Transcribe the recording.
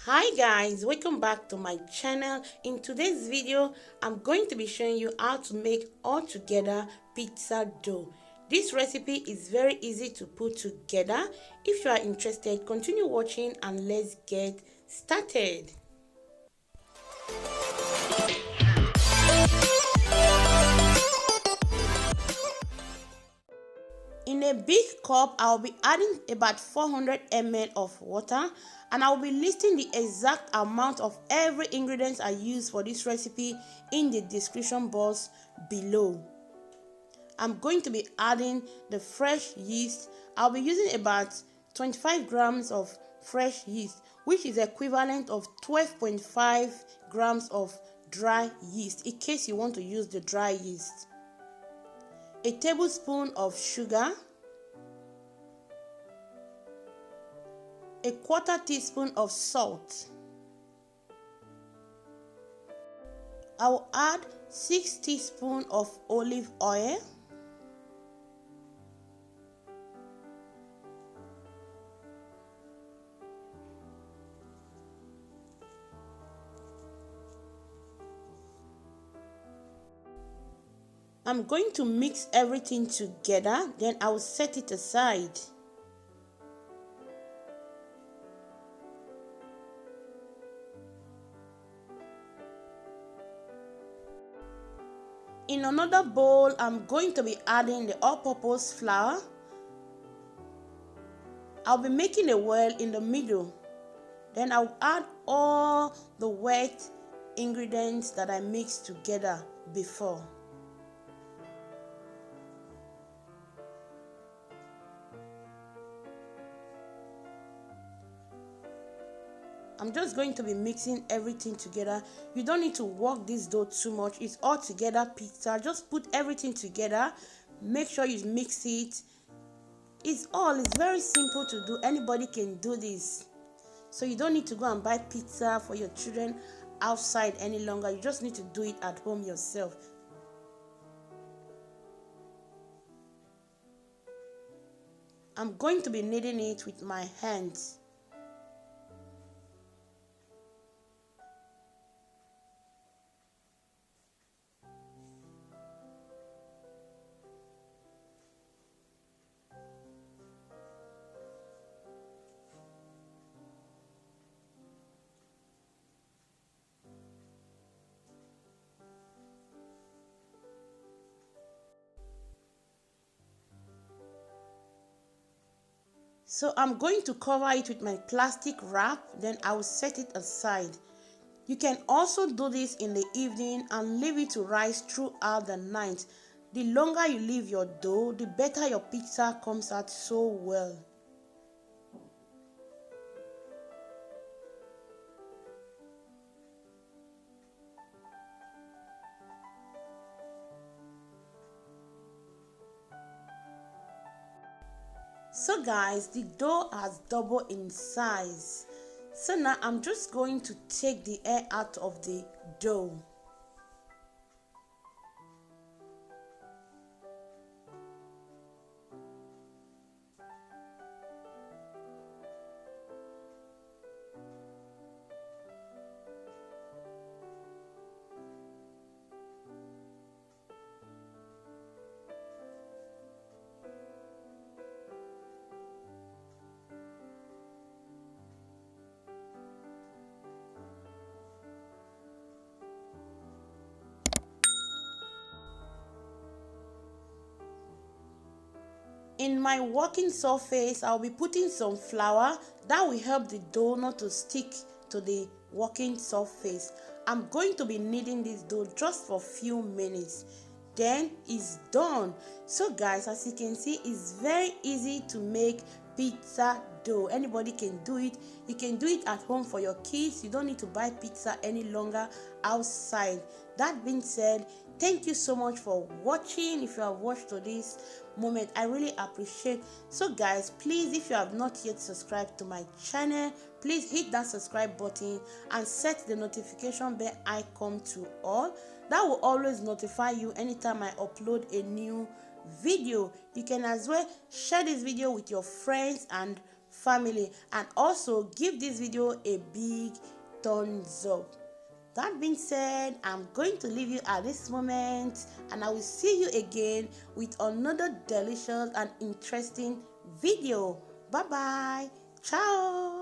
Hi guys, welcome back to my channel. In today's video I'm going to be showing you how to make altogether pizza dough. This recipe is very easy to put together. If you are interested, continue watching and let's get started. In a big cup, I'll be adding about 400 ml of water, and I'll be listing the exact amount of every ingredient I use for this recipe in the description box below. I'm going to be adding the fresh yeast. I'll be using about 25 grams of fresh yeast, which is equivalent of 12.5 grams of dry yeast in case you want to use the dry yeast. A tablespoon of sugar, a quarter teaspoon of salt. I will add 6 teaspoons of olive oil, I'm going to mix everything together, then I will set it aside. In another bowl, I'm going to be adding the all-purpose flour. I'll be making a well in the middle. Then I'll add all the wet ingredients that I mixed together before. I'm just going to be mixing everything together. You don't need to work this dough too much. It's all together pizza. Just put everything together. Make sure you mix it. It's very simple to do. Anybody can do this. So you don't need to go and buy pizza for your children outside any longer. You just need to do it at home yourself. I'm going to be kneading it with my hands. So I'm going to cover it with my plastic wrap, then I will set it aside. You can also do this in the evening and leave it to rise throughout the night. The longer you leave your dough, the better your pizza comes out so well. So guys, the dough has doubled in size. So now I'm just going to take the air out of the dough. In my working surface, I'll be putting some flour that will help the dough not to stick to the working surface. I'm going to be kneading this dough just for a few minutes. Then it's done. So guys, as you can see, it's very easy to make pizza dough. Anybody can do it. You can do it at home for your kids. You don't need to buy pizza any longer outside. That being said, thank you so much for watching. If you have watched to this moment, I really appreciate. So guys, please, if you have not yet subscribed to my channel, please hit that subscribe button and set the notification bell icon to all. That will always notify you anytime I upload a new video. You can as well share this video with your friends and family, and also give this video a big thumbs up. That being said, I'm going to leave you at this moment, and I will see you again with another delicious and interesting video. Bye bye. Ciao.